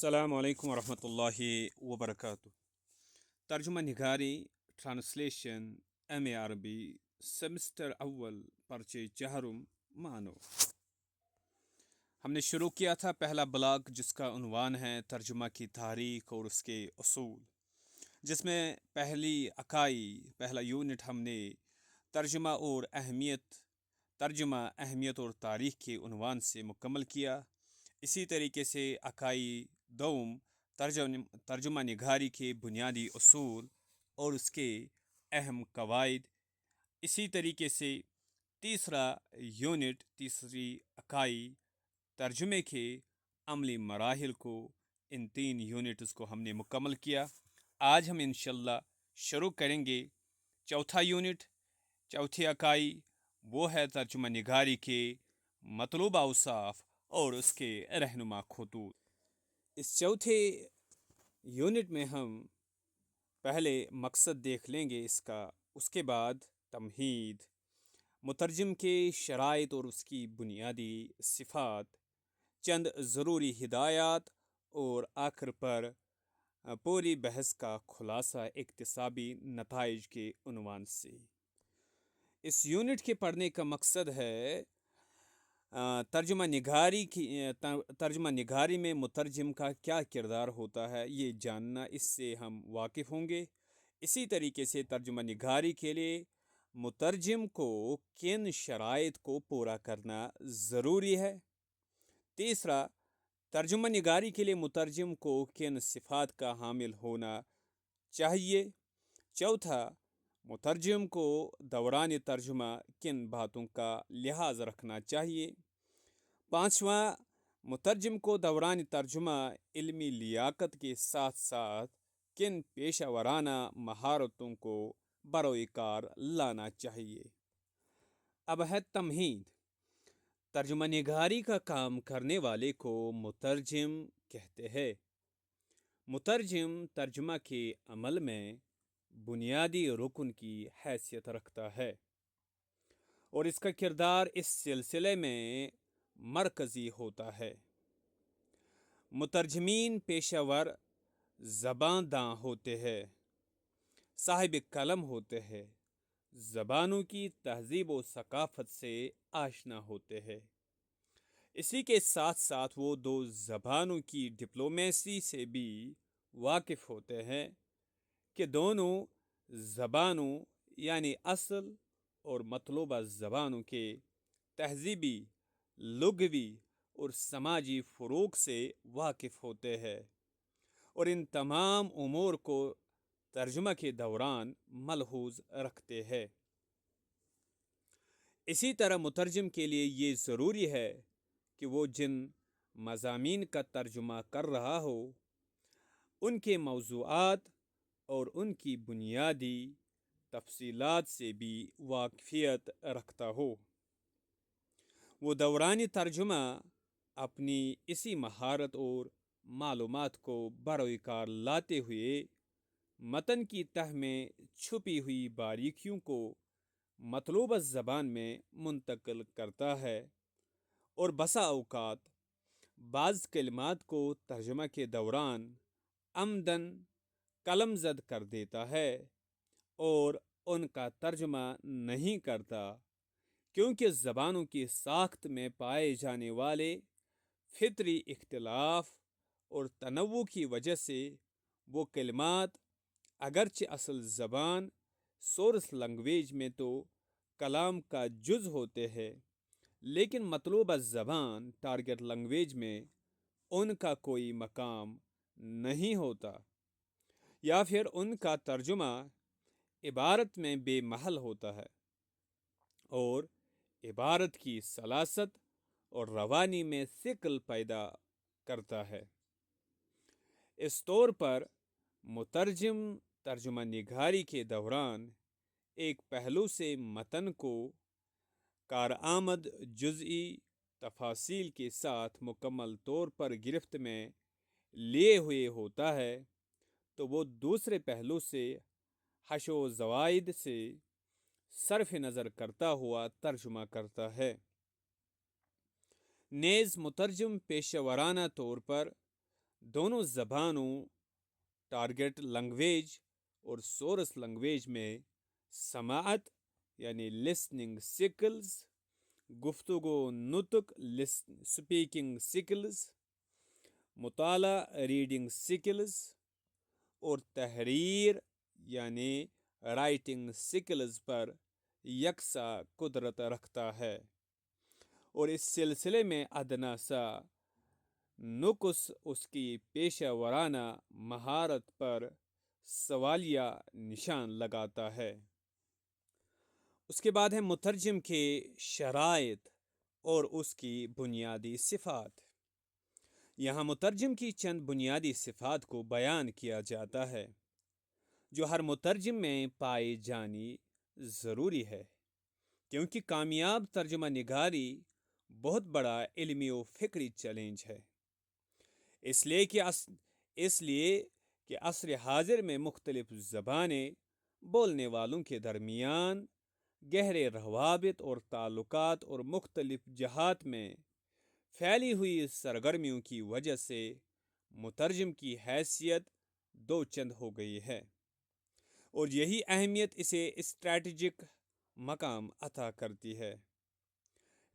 السلام علیکم ورحمۃ اللہ وبرکاتہ۔ ترجمہ نگاری ٹرانسلیشن ایم اے عربی سیمسٹر اول پرچے چہرم مانو۔ ہم نے شروع کیا تھا پہلا بلاک جس کا عنوان ہے ترجمہ کی تاریخ اور اس کے اصول، جس میں پہلا یونٹ ہم نے ترجمہ اہمیت اور تاریخ کے عنوان سے مکمل کیا۔ اسی طریقے سے اکائی دوم ترجمہ نگاری کے بنیادی اصول اور اس کے اہم قواعد۔ اسی طریقے سے تیسری اکائی ترجمے کے عملی مراحل کو، ان 3 یونٹس کو ہم نے مکمل کیا۔ آج ہم انشاءاللہ شروع کریں گے چوتھی اکائی، وہ ہے ترجمہ نگاری کے مطلوبہ اوصاف اور اس کے رہنما خطوط۔ اس چوتھے یونٹ میں ہم پہلے مقصد دیکھ لیں گے اس کا، اس کے بعد تمہید، مترجم کے شرائط اور اس کی بنیادی صفات، چند ضروری ہدایات، اور آخر پر پوری بحث کا خلاصہ اکتسابی نتائج کے عنوان سے۔ اس یونٹ کے پڑھنے کا مقصد ہے ترجمہ نگاری میں مترجم کا کیا کردار ہوتا ہے، یہ جاننا، اس سے ہم واقف ہوں گے۔ اسی طریقے سے ترجمہ نگاری کے لیے مترجم کو کن شرائط کو پورا کرنا ضروری ہے۔ تیسرا، ترجمہ نگاری کے لیے مترجم کو کن صفات کا حامل ہونا چاہیے۔ چوتھا، مترجم کو دوران ترجمہ کن باتوں کا لحاظ رکھنا چاہیے۔ پانچواں، مترجم کو دوران ترجمہ علمی لیاقت کے ساتھ ساتھ کن پیشہ ورانہ مہارتوں کو بروئے کار لانا چاہیے۔ اب ہے تمہید۔ ترجمہ نگاری کا کام کرنے والے کو مترجم کہتے ہیں۔ مترجم ترجمہ کے عمل میں بنیادی رکن کی حیثیت رکھتا ہے اور اس کا کردار اس سلسلے میں مرکزی ہوتا ہے۔ مترجمین پیشہ ور زبان داں ہوتے ہیں، صاحب قلم ہوتے ہیں، زبانوں کی تہذیب و ثقافت سے آشنا ہوتے ہیں۔ اسی کے ساتھ ساتھ وہ دو زبانوں کی ڈپلومیسی سے بھی واقف ہوتے ہیں کہ دونوں زبانوں یعنی اصل اور مطلوبہ زبانوں کے تہذیبی، لغوی اور سماجی فروق سے واقف ہوتے ہیں اور ان تمام امور کو ترجمہ کے دوران ملحوظ رکھتے ہیں۔ اسی طرح مترجم کے لیے یہ ضروری ہے کہ وہ جن مضامین کا ترجمہ کر رہا ہو ان کے موضوعات اور ان کی بنیادی تفصیلات سے بھی واقفیت رکھتا ہو۔ وہ دوران ترجمہ اپنی اسی مہارت اور معلومات کو بروئے کار لاتے ہوئے متن کی تہ میں چھپی ہوئی باریکیوں کو مطلوبہ زبان میں منتقل کرتا ہے اور بسا اوقات بعض کلمات کو ترجمہ کے دوران عمدن قلم زد کر دیتا ہے اور ان کا ترجمہ نہیں کرتا، کیونکہ زبانوں کی ساخت میں پائے جانے والے فطری اختلاف اور تنوع کی وجہ سے وہ کلمات اگرچہ اصل زبان سورس لنگویج میں تو کلام کا جز ہوتے ہیں، لیکن مطلوبہ زبان ٹارگٹ لنگویج میں ان کا کوئی مقام نہیں ہوتا، یا پھر ان کا ترجمہ عبارت میں بے محل ہوتا ہے اور عبارت کی سلاست اور روانی میں ثقل پیدا کرتا ہے۔ اس طور پر مترجم ترجمہ نگاری کے دوران ایک پہلو سے متن کو کارآمد جزئی تفاصیل کے ساتھ مکمل طور پر گرفت میں لیے ہوئے ہوتا ہے، تو وہ دوسرے پہلو سے حشو و زوائد سے صرف نظر کرتا ہوا ترجمہ کرتا ہے۔ نیز مترجم پیشہ ورانہ طور پر دونوں زبانوں ٹارگٹ لنگویج اور سورس لنگویج میں سماعت یعنی لسننگ سکلز، گفتگو نطق سپیکنگ سکلز، مطالعہ ریڈنگ سکلز اور تحریر یعنی رائٹنگ سکلز پر یکساں قدرت رکھتا ہے، اور اس سلسلے میں ادنیٰ سا نقص اس کی پیشہ ورانہ مہارت پر سوالیہ نشان لگاتا ہے۔ اس کے بعد ہے مترجم کے شرائط اور اس کی بنیادی صفات۔ یہاں مترجم کی چند بنیادی صفات کو بیان کیا جاتا ہے جو ہر مترجم میں پائی جانی ضروری ہے، کیونکہ کامیاب ترجمہ نگاری بہت بڑا علمی و فکری چیلنج ہے۔ اس لیے کہ عصر حاضر میں مختلف زبانیں بولنے والوں کے درمیان گہرے روابط اور تعلقات اور مختلف جہات میں پھیلی ہوئی سرگرمیوں کی وجہ سے مترجم کی حیثیت دو چند ہو گئی ہے، اور یہی اہمیت اسے اسٹریٹجک مقام عطا کرتی ہے۔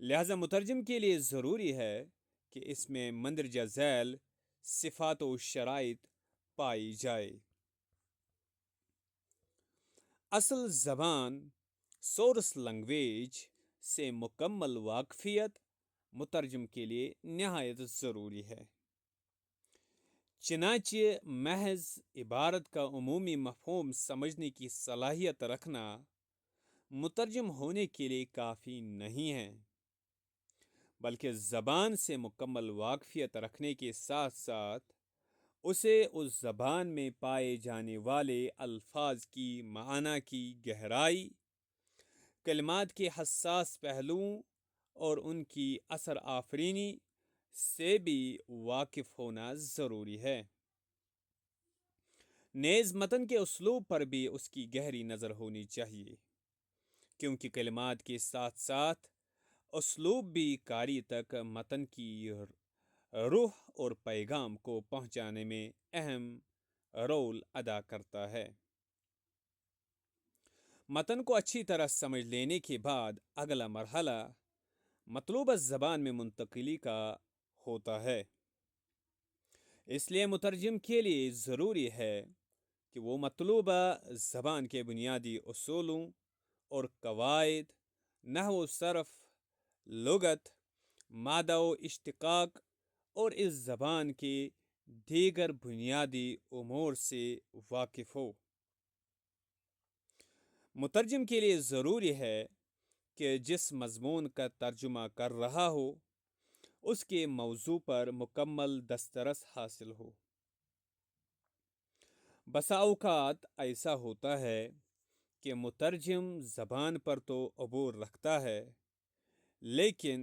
لہذا مترجم کے لیے ضروری ہے کہ اس میں مندرجہ ذیل صفات و شرائط پائی جائے۔ اصل زبان سورس لنگویج سے مکمل واقفیت مترجم کے لیے نہایت ضروری ہے۔ چنانچہ محض عبارت کا عمومی مفہوم سمجھنے کی صلاحیت رکھنا مترجم ہونے کے لیے کافی نہیں ہے، بلکہ زبان سے مکمل واقفیت رکھنے کے ساتھ ساتھ اسے اس زبان میں پائے جانے والے الفاظ کی معنی کی گہرائی، کلمات کے حساس پہلوؤں اور ان کی اثر آفرینی سے بھی واقف ہونا ضروری ہے۔ نیز متن کے اسلوب پر بھی اس کی گہری نظر ہونی چاہیے، کیونکہ کلمات کے ساتھ ساتھ اسلوب بھی قاری تک متن کی روح اور پیغام کو پہنچانے میں اہم رول ادا کرتا ہے۔ متن کو اچھی طرح سمجھ لینے کے بعد اگلا مرحلہ مطلوبہ زبان میں منتقلی کا ہوتا ہے۔ اس لیے مترجم کے لیے ضروری ہے کہ وہ مطلوبہ زبان کے بنیادی اصولوں اور قواعد، نحو و صرف، لغت، مادہ و اشتقاق اور اس زبان کے دیگر بنیادی امور سے واقف ہو۔ مترجم کے لیے ضروری ہے کہ جس مضمون کا ترجمہ کر رہا ہو اس کے موضوع پر مکمل دسترس حاصل ہو۔ بسا اوقات ایسا ہوتا ہے کہ مترجم زبان پر تو عبور رکھتا ہے، لیکن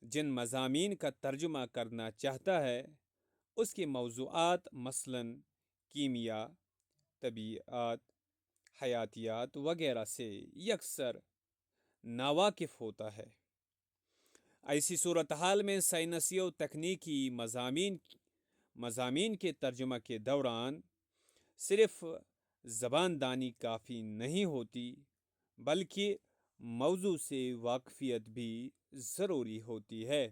جن مضامین کا ترجمہ کرنا چاہتا ہے اس کے موضوعات مثلاً کیمیا، طبیعیات، حیاتیات وغیرہ سے یکسر ناواقف ہوتا ہے۔ ایسی صورتحال میں سائنسی و تکنیکی مضامین کے ترجمہ کے دوران صرف زبان دانی کافی نہیں ہوتی، بلکہ موضوع سے واقفیت بھی ضروری ہوتی ہے۔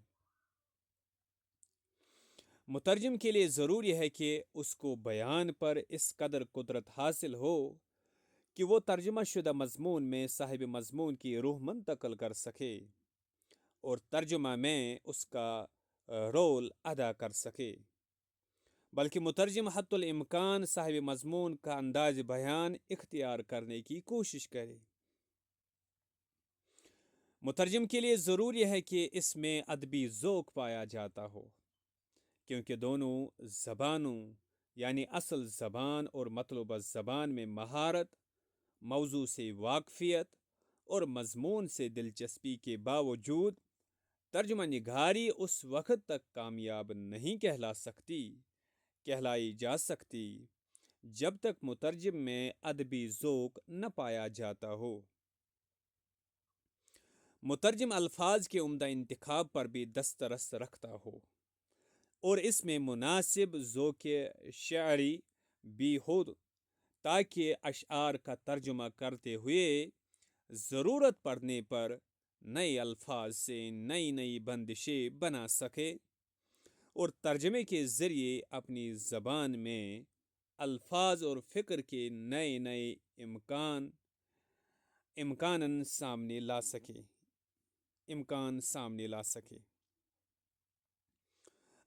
مترجم کے لیے ضروری ہے کہ اس کو بیان پر اس قدر قدرت حاصل ہو کہ وہ ترجمہ شدہ مضمون میں صاحب مضمون کی روح منتقل کر سکے اور ترجمہ میں اس کا رول ادا کر سکے، بلکہ مترجم حتی الامکان صاحب مضمون کا انداز بیان اختیار کرنے کی کوشش کرے۔ مترجم کے لیے ضروری ہے کہ اس میں ادبی ذوق پایا جاتا ہو، کیونکہ دونوں زبانوں یعنی اصل زبان اور مطلوبہ زبان میں مہارت، موضوع سے واقفیت اور مضمون سے دلچسپی کے باوجود ترجمہ نگاری اس وقت تک کامیاب نہیں کہلائی جا سکتی جب تک مترجم میں ادبی ذوق نہ پایا جاتا ہو۔ مترجم الفاظ کے عمدہ انتخاب پر بھی دسترس رکھتا ہو، اور اس میں مناسب ذوق شعری بھی ہو تاکہ اشعار کا ترجمہ کرتے ہوئے ضرورت پڑنے پر نئے الفاظ سے نئی بندشیں بنا سکے اور ترجمے کے ذریعے اپنی زبان میں الفاظ اور فکر کے نئے امکان سامنے لا سکے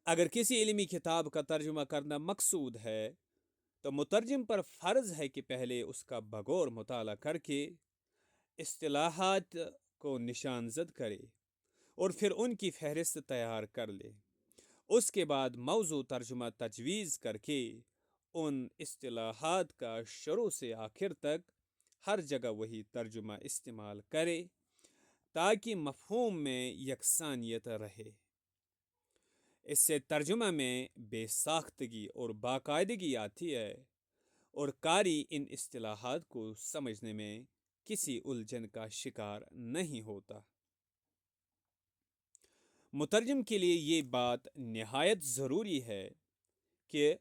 اگر کسی علمی کتاب کا ترجمہ کرنا مقصود ہے تو مترجم پر فرض ہے کہ پہلے اس کا بغور مطالعہ کر کے اصطلاحات کو نشان زد کرے اور پھر ان کی فہرست تیار کر لے۔ اس کے بعد موضوع ترجمہ تجویز کر کے ان اصطلاحات کا شروع سے آخر تک ہر جگہ وہی ترجمہ استعمال کرے تاکہ مفہوم میں یکسانیت رہے۔ اس سے ترجمہ میں بے ساختگی اور باقاعدگی آتی ہے اور قاری ان اصطلاحات کو سمجھنے میں کسی الجھن کا شکار نہیں ہوتا۔ مترجم کے لیے یہ بات نہایت ضروری ہے کہ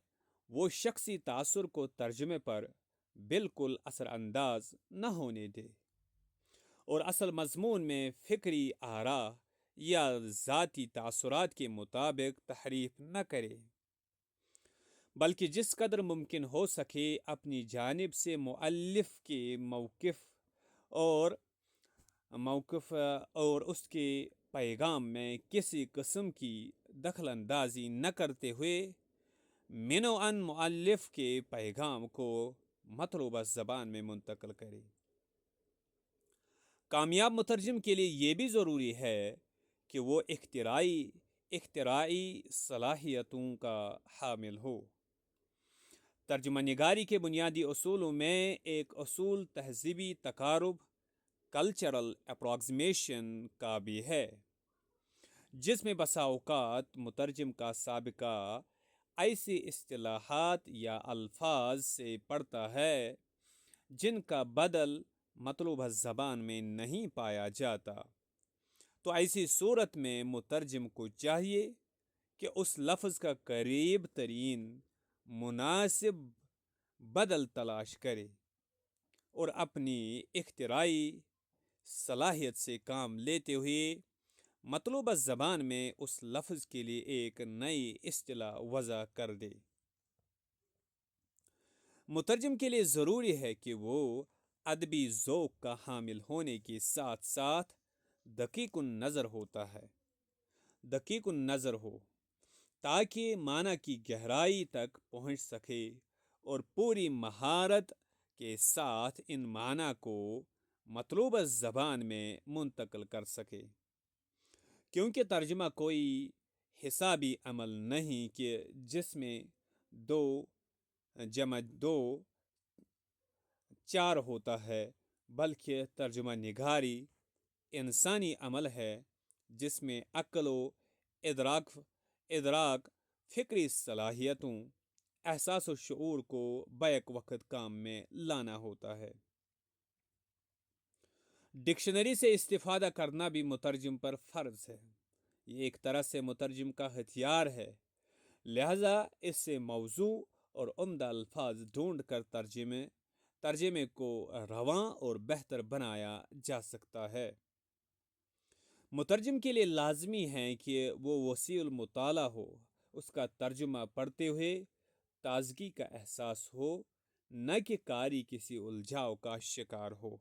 وہ شخصی تاثر کو ترجمے پر بالکل اثر انداز نہ ہونے دے اور اصل مضمون میں فکری آراء یا ذاتی تاثرات کے مطابق تحریف نہ کرے، بلکہ جس قدر ممکن ہو سکے اپنی جانب سے مؤلف کے موقف اور اس کے پیغام میں کسی قسم کی دخل اندازی نہ کرتے ہوئے منوعاً مؤلف کے پیغام کو مطلوبہ زبان میں منتقل کرے۔ کامیاب مترجم کے لیے یہ بھی ضروری ہے کہ وہ اختراعی صلاحیتوں کا حامل ہو۔ ترجمہ نگاری کے بنیادی اصولوں میں ایک اصول تہذیبی تقارب کلچرل اپروکسیمیشن کا بھی ہے، جس میں بسا اوقات مترجم کا سابقہ ایسی اصطلاحات یا الفاظ سے پڑتا ہے جن کا بدل مطلوبہ زبان میں نہیں پایا جاتا، تو ایسی صورت میں مترجم کو چاہیے کہ اس لفظ کا قریب ترین مناسب بدل تلاش کرے اور اپنی اختراعی صلاحیت سے کام لیتے ہوئے مطلوبہ زبان میں اس لفظ کے لیے ایک نئی اصطلاح وضع کر دے۔ مترجم کے لیے ضروری ہے کہ وہ ادبی ذوق کا حامل ہونے کے ساتھ ساتھ دقیق النظر ہو تاکہ معنی کی گہرائی تک پہنچ سکے اور پوری مہارت کے ساتھ ان معنی کو مطلوبہ زبان میں منتقل کر سکے، کیونکہ ترجمہ کوئی حسابی عمل نہیں کہ جس میں 2 + 2 = 4 ہوتا ہے، بلکہ ترجمہ نگاری انسانی عمل ہے جس میں عقل و ادراک، فکری صلاحیتوں، احساس و شعور کو بیک وقت کام میں لانا ہوتا ہے۔ ڈکشنری سے استفادہ کرنا بھی مترجم پر فرض ہے۔ یہ ایک طرح سے مترجم کا ہتھیار ہے، لہذا اس سے موضوع اور عمدہ الفاظ ڈھونڈ کر ترجمے کو رواں اور بہتر بنایا جا سکتا ہے۔ مترجم کے لیے لازمی ہے کہ وہ وسیع المطالعہ ہو، اس کا ترجمہ پڑھتے ہوئے تازگی کا احساس ہو، نہ کہ قاری کسی الجھاؤ کا شکار ہو۔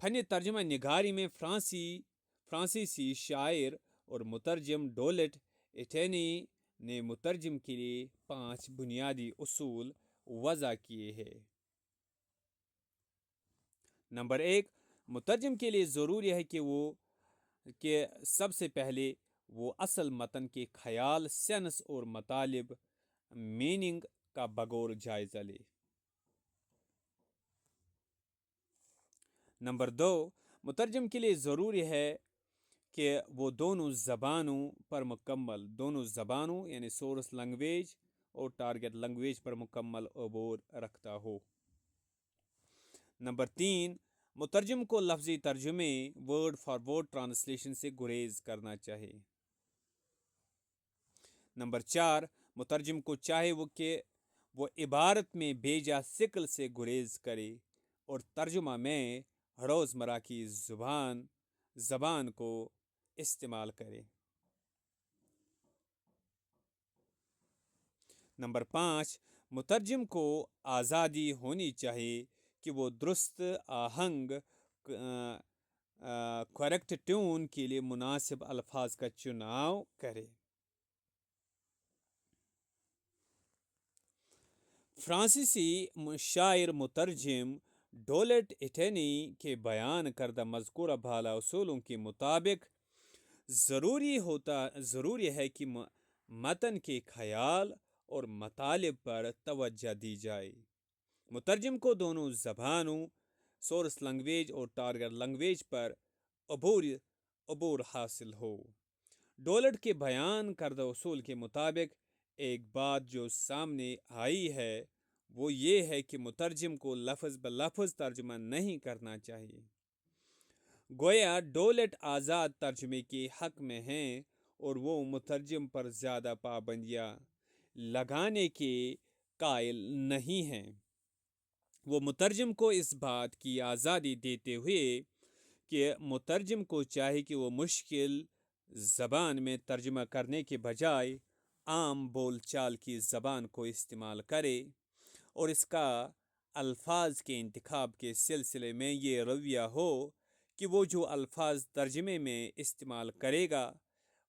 فن ترجمہ نگاری میں فرانسیسی شاعر اور مترجم ڈولٹ ایٹینی نے مترجم کے لیے 5 بنیادی اصول وضع کیے ہیں۔ نمبر 1، مترجم کے لیے ضروری ہے کہ سب سے پہلے وہ اصل متن کے خیال، سینس اور مطالب میننگ کا بغور جائزہ لے۔ نمبر 2، مترجم کے لیے ضروری ہے کہ وہ دونوں زبانوں یعنی سورس لینگویج اور ٹارگٹ لینگویج پر مکمل عبور رکھتا ہو۔ نمبر 3، مترجم کو لفظی ترجمے ورڈ فار ورڈ ٹرانسلیشن سے گریز کرنا چاہیے۔ نمبر 4، مترجم کو چاہے وہ عبارت میں بیجا ثقل سے گریز کرے اور ترجمہ میں روزمرہ کی زبان کو استعمال کرے۔ نمبر 5، مترجم کو آزادی ہونی چاہیے کہ وہ درست آہنگ کریکٹ ٹیون کے لیے مناسب الفاظ کا چناؤ کرے۔ فرانسیسی شاعر مترجم ڈولٹ ایٹینی کے بیان کردہ مذکورہ بالا اصولوں کے مطابق ضروری ہے کہ متن کے خیال اور مطالب پر توجہ دی جائے۔ مترجم کو دونوں زبانوں سورس لینگویج اور ٹارگٹ لینگویج پر عبور حاصل ہو۔ ڈولٹ کے بیان کردہ اصول کے مطابق ایک بات جو سامنے آئی ہے وہ یہ ہے کہ مترجم کو لفظ بلفظ ترجمہ نہیں کرنا چاہیے۔ گویا ڈولٹ آزاد ترجمے کے حق میں ہیں اور وہ مترجم پر زیادہ پابندیاں لگانے کے قائل نہیں ہیں۔ وہ مترجم کو اس بات کی آزادی دیتے ہوئے کہ مترجم کو چاہیے کہ وہ مشکل زبان میں ترجمہ کرنے کے بجائے عام بول چال کی زبان کو استعمال کرے اور اس کا الفاظ کے انتخاب کے سلسلے میں یہ رویہ ہو کہ وہ جو الفاظ ترجمے میں استعمال کرے گا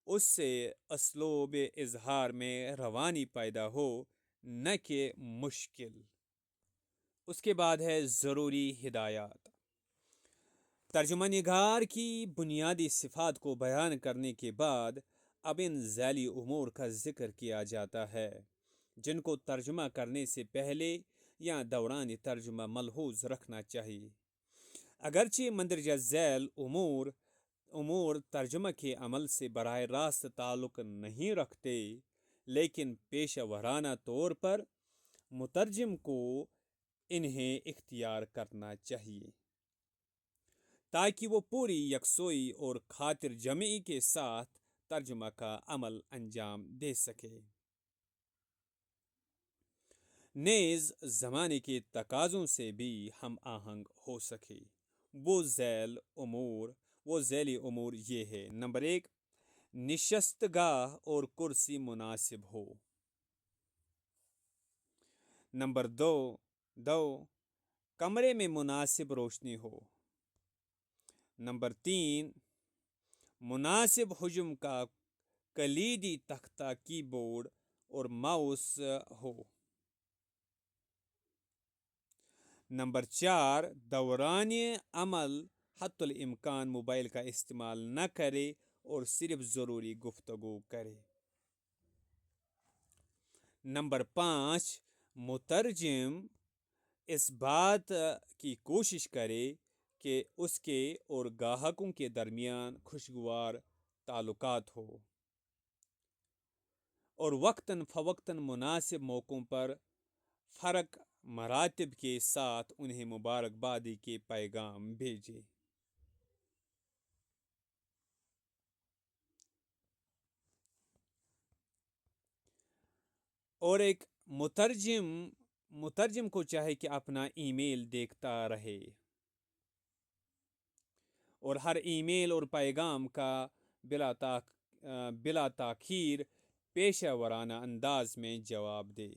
اس سے اسلوب اظہار میں روانی پیدا ہو، نہ کہ مشکل۔ اس کے بعد ہے ضروری ہدایات۔ ترجمہ نگار کی بنیادی صفات کو بیان کرنے کے بعد اب ان ذیلی امور کا ذکر کیا جاتا ہے جن کو ترجمہ کرنے سے پہلے یا دوران ترجمہ ملحوظ رکھنا چاہیے۔ اگرچہ مندرجہ ذیل امور ترجمہ کے عمل سے براہ راست تعلق نہیں رکھتے، لیکن پیشہ ورانہ طور پر مترجم کو انہیں اختیار کرنا چاہیے تاکہ وہ پوری یکسوئی اور خاطر جمعی کے ساتھ ترجمہ کا عمل انجام دے سکے، نیز زمانے کے تقاضوں سے بھی ہم آہنگ ہو سکے۔ وہ ذیلی امور یہ ہے: نمبر 1، نشست گاہ اور کرسی مناسب ہو۔ نمبر 2، کمرے میں مناسب روشنی ہو۔ نمبر 3، مناسب حجم کا کلیدی تختہ، کی بورڈ اور ماؤس ہو۔ نمبر 4، دوران عمل حتی الامکان موبائل کا استعمال نہ کرے اور صرف ضروری گفتگو کرے۔ نمبر 5، مترجم اس بات کی کوشش کرے کہ اس کے اور گاہکوں کے درمیان خوشگوار تعلقات ہو اور وقتاً فوقتاً مناسب موقعوں پر فرق مراتب کے ساتھ انہیں مبارکبادی کے پیغام بھیجے۔ اور ایک مترجم کو چاہے کہ اپنا ای میل دیکھتا رہے اور ہر ای میل اور پیغام کا بلا تاخیر پیشہ ورانہ انداز میں جواب دے۔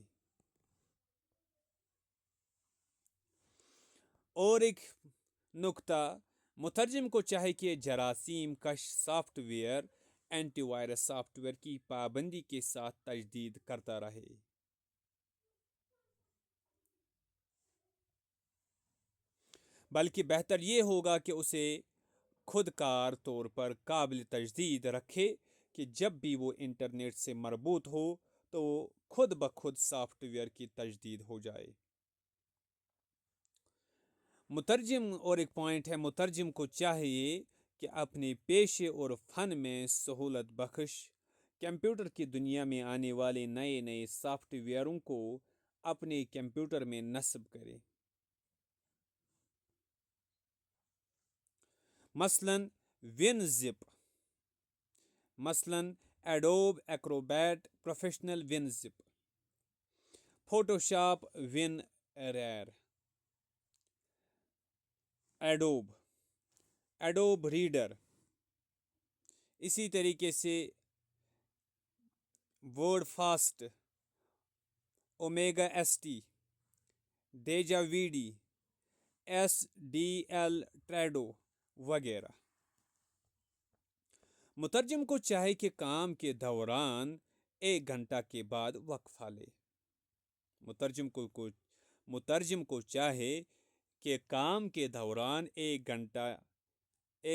اور ایک نکتہ، مترجم کو چاہے کہ جراثیم کش software, anti virus software کی پابندی کے ساتھ تجدید کرتا رہے۔ بلکہ بہتر یہ ہوگا کہ اسے خود کار طور پر قابل تجدید رکھے کہ جب بھی وہ انٹرنیٹ سے مربوط ہو تو خود بخود سافٹ ویئر کی تجدید ہو جائے۔ اور ایک پوائنٹ ہے، مترجم کو چاہیے کہ اپنے پیشے اور فن میں سہولت بخش کمپیوٹر کی دنیا میں آنے والے نئے سافٹ ویئروں کو اپنے کمپیوٹر میں نصب کرے۔ مثلاً ون زپ، مثلاً Adobe Acrobat Professional WinZip, Photoshop WinRAR, Adobe Reader, اسی طریقے سے Wordfast, Omega S T, deja vu D, S D L Trados وغیرہ۔ مترجم کو چاہے کہ کام کے دوران 1 گھنٹہ کے بعد وقفہ لے۔ مترجم کو چاہے کہ کام کے دوران 1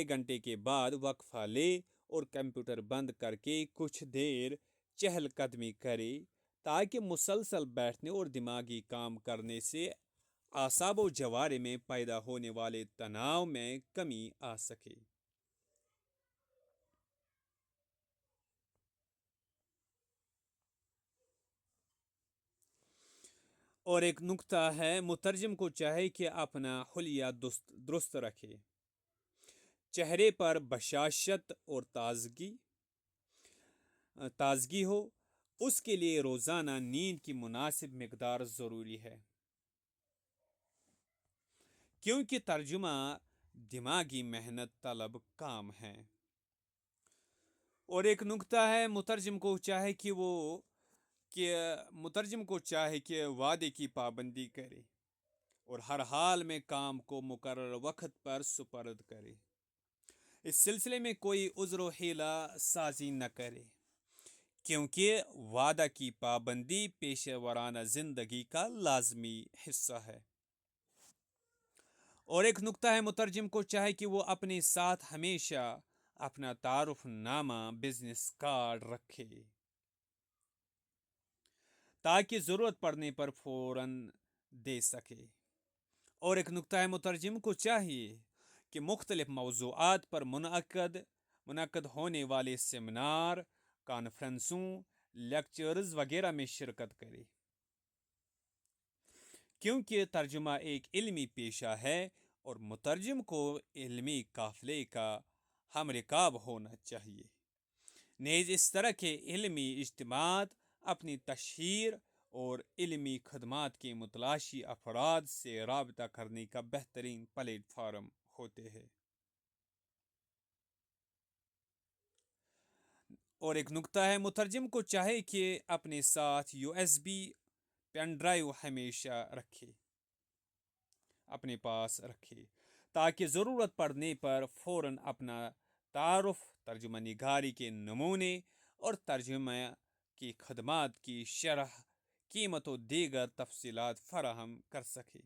گھنٹے کے بعد وقفہ لے اور کمپیوٹر بند کر کے کچھ دیر چہل قدمی کرے تاکہ مسلسل بیٹھنے اور دماغی کام کرنے سے اعصاب و جوارے میں پیدا ہونے والے تناؤ میں کمی آ سکے۔ اور ایک نکتہ ہے، مترجم کو چاہے کہ اپنا حلیہ درست رکھے، چہرے پر بشاشت اور تازگی ہو۔ اس کے لیے روزانہ نیند کی مناسب مقدار ضروری ہے، کیونکہ ترجمہ دماغی محنت طلب کام ہے۔ اور ایک نکتہ ہے، مترجم کو چاہے کہ وعدے کی پابندی کرے اور ہر حال میں کام کو مقرر وقت پر سپرد کرے۔ اس سلسلے میں کوئی عذر و حیلہ سازی نہ کرے، کیونکہ وعدہ کی پابندی پیشہ ورانہ زندگی کا لازمی حصہ ہے۔ اور ایک نکتہ ہے، مترجم کو چاہے کہ وہ اپنے ساتھ ہمیشہ اپنا تعارف نامہ بزنس کارڈ رکھے تاکہ ضرورت پڑنے پر فوراً دے سکے۔ اور ایک نکتہ ہے، مترجم کو چاہیے کہ مختلف موضوعات پر منعقد ہونے والے سیمینار، کانفرنسوں، لیکچرز وغیرہ میں شرکت کرے، کیونکہ ترجمہ ایک علمی پیشہ ہے اور مترجم کو علمی قافلے کا ہم رکاب ہونا چاہیے۔ نیز اس طرح کے علمی اجتماعات اپنی تشہیر اور علمی خدمات کے متلاشی افراد سے رابطہ کرنے کا بہترین پلیٹ فارم ہوتے ہیں۔ اور ایک نکتہ ہے، مترجم کو چاہے کہ اپنے ساتھ USB پین ڈرائیو ہمیشہ اپنے پاس رکھے تاکہ ضرورت پڑنے پر فوراً اپنا تعارف، ترجمہ نگاری کے نمونے اور ترجمہ کی خدمات کی شرح، قیمت و دیگر تفصیلات فراہم کر سکے۔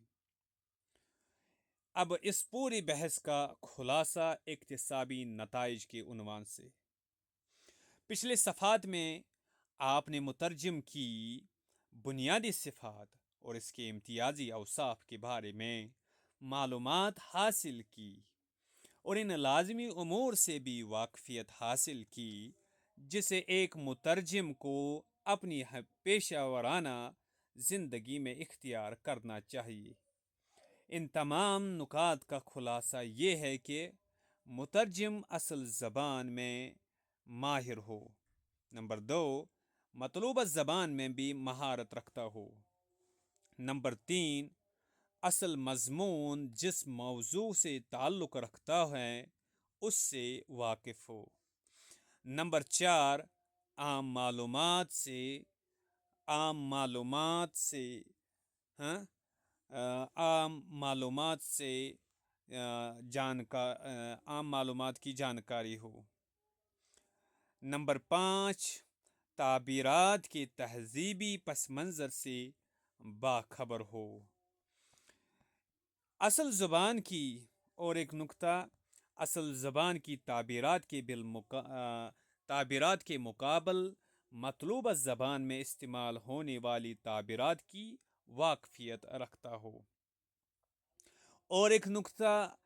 اب اس پوری بحث کا خلاصہ اکتسابی نتائج کے عنوان سے۔ پچھلے صفحات میں آپ نے مترجم کی بنیادی صفات اور اس کے امتیازی اوصاف کے بارے میں معلومات حاصل کی اور ان لازمی امور سے بھی واقفیت حاصل کی جسے ایک مترجم کو اپنی پیشہ ورانہ زندگی میں اختیار کرنا چاہیے۔ ان تمام نکات کا خلاصہ یہ ہے کہ مترجم اصل زبان میں ماہر ہو۔ نمبر 2، مطلوبہ زبان میں بھی مہارت رکھتا ہو۔ نمبر 3، اصل مضمون جس موضوع سے تعلق رکھتا ہے اس سے واقف ہو۔ نمبر 4، عام معلومات کی جانکاری ہو۔ نمبر 5، تعبیرات کے تہذیبی پس منظر سے باخبر ہو۔ اصل زبان کی اور ایک نکتہ، اصل زبان کی تعبیرات کے مقابل مطلوبہ زبان میں استعمال ہونے والی تعبیرات کی واقفیت رکھتا ہو۔ اور ایک نکتہ،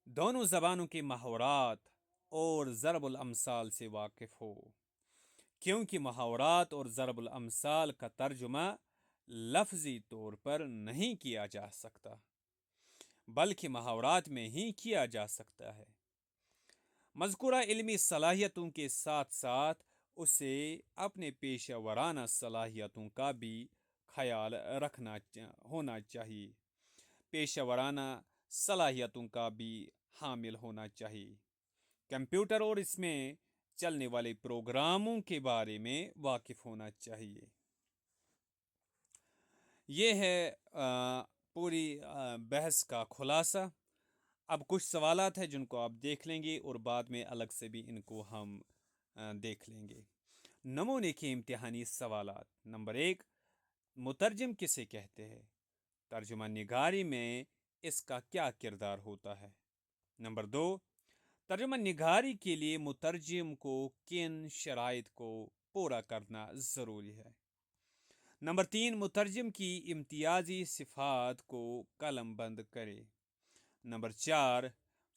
دونوں زبانوں کے محاورات اور ضرب الامثال سے واقف ہو، کیونکہ محاورات اور ضرب الامثال کا ترجمہ لفظی طور پر نہیں کیا جا سکتا بلکہ محاورات میں ہی کیا جا سکتا ہے۔ مذکورہ علمی صلاحیتوں کے ساتھ ساتھ اسے اپنے پیشہ ورانہ صلاحیتوں کا بھی خیال رکھنا ہونا چاہیے، پیشہ ورانہ صلاحیتوں کا بھی حامل ہونا چاہیے، کمپیوٹر اور اس میں چلنے والے پروگراموں کے بارے میں واقف ہونا چاہیے۔ یہ ہے پوری بحث کا خلاصہ۔ اب کچھ سوالات ہیں جن کو آپ دیکھ لیں گے اور بعد میں الگ سے بھی ان کو ہم دیکھ لیں گے۔ نمونے کے امتحانی سوالات۔ نمبر 1، مترجم کسے کہتے ہیں؟ ترجمہ نگاری میں اس کا کیا کردار ہوتا ہے؟ نمبر 2، ترجمہ نگاری کے لیے مترجم کو کن شرائط کو پورا کرنا ضروری ہے؟ نمبر 3، مترجم کی امتیازی صفات کو قلم بند کرے۔ نمبر 4،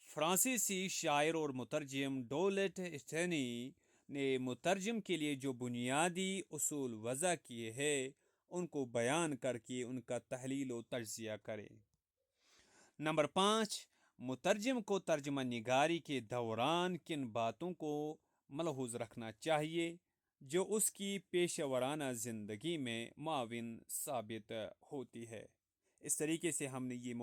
فرانسیسی شاعر اور مترجم ڈولٹ اسٹینی نے مترجم کے لیے جو بنیادی اصول وضع کیے ہیں ان کو بیان کر کے ان کا تحلیل و تجزیہ کرے۔ نمبر 5، مترجم کو ترجمہ نگاری کے دوران کن باتوں کو ملحوظ رکھنا چاہیے جو اس کی پیشہ ورانہ زندگی میں معاون ثابت ہوتی ہے۔ اس طریقے سے ہم نے یہ